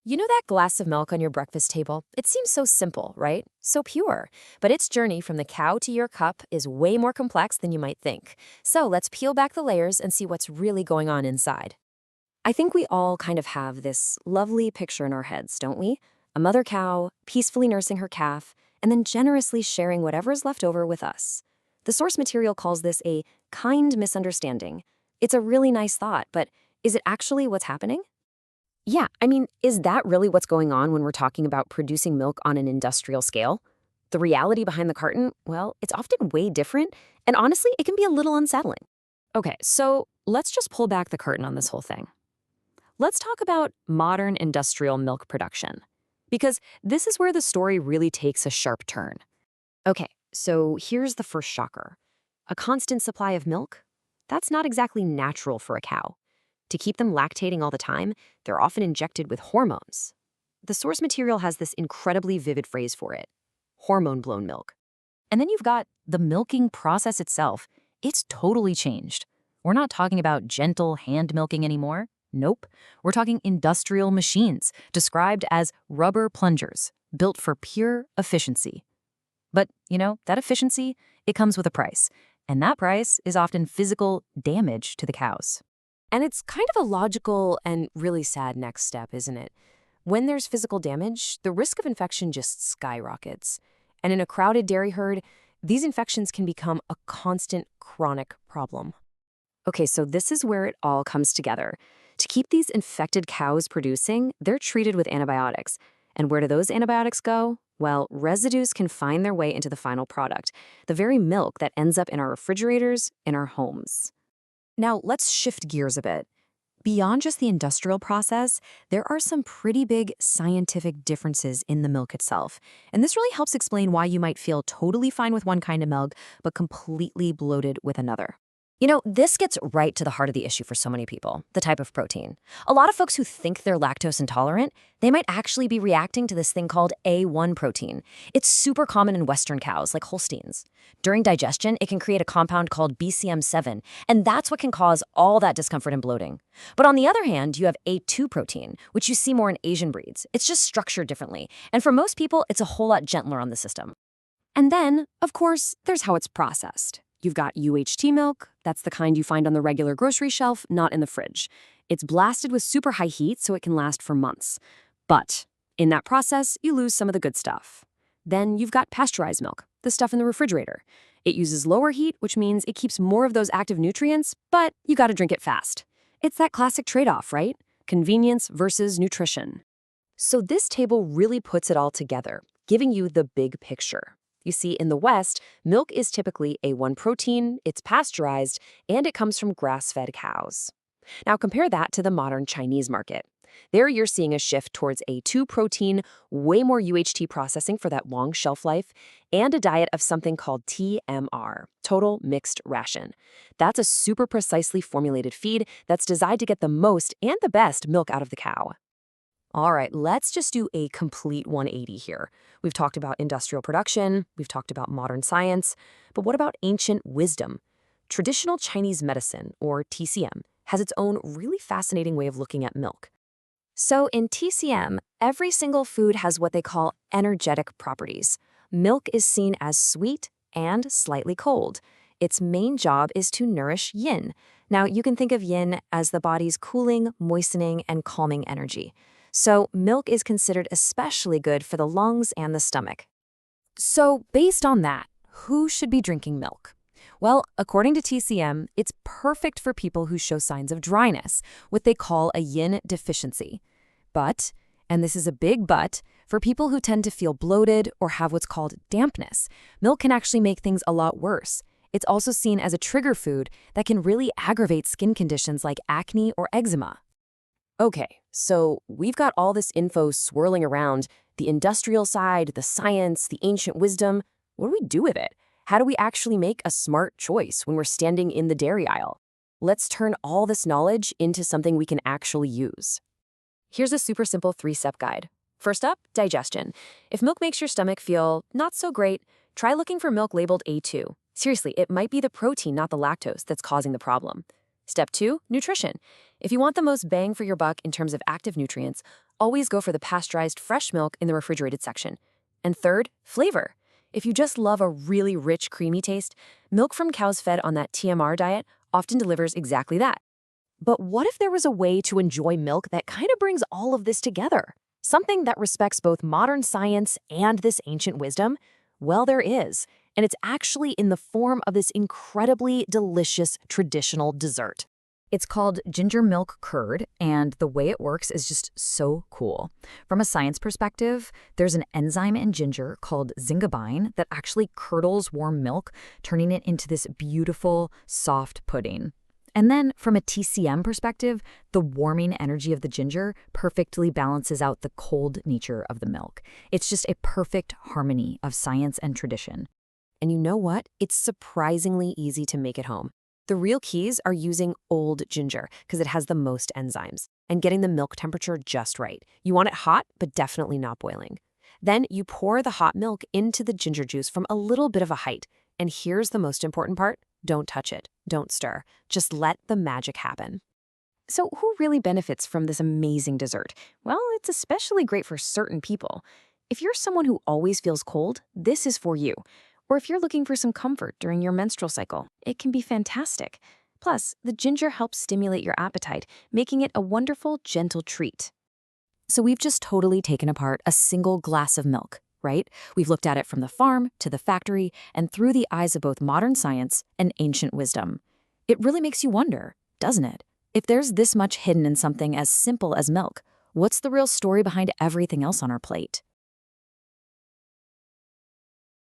You know that glass of milk on your breakfast table? It seems so simple, right? So pure. But its journey from the cow to your cup is way more complex than you might think. So let's peel back the layers and see what's really going on inside. I think we all kind of have this lovely picture in our heads, don't we? A mother cow, peacefully nursing her calf, and then generously sharing whatever's left over with us. The source material calls this a kind misunderstanding. It's a really nice thought, but is it actually what's happening? Yeah, is that really what's going on when we're talking about producing milk on an industrial scale? The reality behind the carton, well, it's often way different, and honestly, it can be a little unsettling. Okay, so let's just pull back the curtain on this whole thing. Let's talk about modern industrial milk production, because this is where the story really takes a sharp turn. Okay, so here's the first shocker. A constant supply of milk? That's not exactly natural for a cow. To keep them lactating all the time, they're often injected with hormones. The source material has this incredibly vivid phrase for it: hormone-blown milk. And then you've got the milking process itself. It's totally changed. We're not talking about gentle hand milking anymore. Nope. We're talking industrial machines, described as rubber plungers, built for pure efficiency. But, that efficiency, it comes with a price. And that price is often physical damage to the cows. And it's kind of a logical and really sad next step, isn't it? When there's physical damage, the risk of infection just skyrockets. And in a crowded dairy herd, these infections can become a constant chronic problem. Okay, so this is where it all comes together. To keep these infected cows producing, they're treated with antibiotics. And where do those antibiotics go? Well, residues can find their way into the final product, the very milk that ends up in our refrigerators, in our homes. Now, let's shift gears a bit. Beyond just the industrial process, there are some pretty big scientific differences in the milk itself. And this really helps explain why you might feel totally fine with one kind of milk, but completely bloated with another. This gets right to the heart of the issue for so many people, the type of protein. A lot of folks who think they're lactose intolerant, they might actually be reacting to this thing called A1 protein. It's super common in Western cows, like Holsteins. During digestion, it can create a compound called BCM7, and that's what can cause all that discomfort and bloating. But on the other hand, you have A2 protein, which you see more in Asian breeds. It's just structured differently, and for most people, it's a whole lot gentler on the system. And then, of course, there's how it's processed. You've got UHT milk. That's the kind you find on the regular grocery shelf, not in the fridge. It's blasted with super high heat so it can last for months. But in that process, you lose some of the good stuff. Then you've got pasteurized milk, the stuff in the refrigerator. It uses lower heat, which means it keeps more of those active nutrients, but you gotta drink it fast. It's that classic trade-off, right? Convenience versus nutrition. So this table really puts it all together, giving you the big picture. You see, in the West, milk is typically A1 protein, it's pasteurized, and it comes from grass-fed cows. Now compare that to the modern Chinese market. There you're seeing a shift towards A2 protein, way more UHT processing for that long shelf life, and a diet of something called TMR, total mixed ration. That's a super precisely formulated feed that's designed to get the most and the best milk out of the cow. All right, let's just do a complete 180 here. We've talked about industrial production, we've talked about modern science, but what about ancient wisdom? Traditional Chinese medicine, or TCM, has its own really fascinating way of looking at milk. So in TCM, every single food has what they call energetic properties. Milk is seen as sweet and slightly cold. Its main job is to nourish yin. Now, you can think of yin as the body's cooling, moistening, and calming energy. So milk is considered especially good for the lungs and the stomach. So based on that, who should be drinking milk? Well, according to TCM, it's perfect for people who show signs of dryness, what they call a yin deficiency. But, and this is a big but, for people who tend to feel bloated or have what's called dampness, milk can actually make things a lot worse. It's also seen as a trigger food that can really aggravate skin conditions like acne or eczema. Okay, so we've got all this info swirling around, the industrial side, the science, the ancient wisdom. What do we do with it? How do we actually make a smart choice when we're standing in the dairy aisle? Let's turn all this knowledge into something we can actually use. Here's a super simple 3-step guide. First up, digestion. If milk makes your stomach feel not so great, try looking for milk labeled A2. Seriously, it might be the protein, not the lactose, that's causing the problem. Step 2, nutrition. If you want the most bang for your buck in terms of active nutrients, Always go for the pasteurized fresh milk in the refrigerated section. And third, flavor. If you just love a really rich, creamy taste, milk from cows fed on that TMR diet often delivers exactly that. But what if there was a way to enjoy milk that kind of brings all of this together? Something that respects both modern science and this ancient wisdom? Well, there is, and it's actually in the form of this incredibly delicious traditional dessert. It's called ginger milk curd, and the way it works is just so cool. From a science perspective, there's an enzyme in ginger called Zingibain that actually curdles warm milk, turning it into this beautiful, soft pudding. And then from a TCM perspective, the warming energy of the ginger perfectly balances out the cold nature of the milk. It's just a perfect harmony of science and tradition. And you know what? It's surprisingly easy to make at home. The real keys are using old ginger because it has the most enzymes and getting the milk temperature just right. You want it hot, but definitely not boiling. Then you pour the hot milk into the ginger juice from a little bit of a height. And here's the most important part. Don't touch it. Don't stir. Just let the magic happen. So who really benefits from this amazing dessert? Well, it's especially great for certain people. If you're someone who always feels cold, this is for you. Or if you're looking for some comfort during your menstrual cycle, it can be fantastic. Plus, the ginger helps stimulate your appetite, making it a wonderful, gentle treat. So we've just totally taken apart a single glass of milk, right? We've looked at it from the farm to the factory and through the eyes of both modern science and ancient wisdom. It really makes you wonder, doesn't it? If there's this much hidden in something as simple as milk, what's the real story behind everything else on our plate?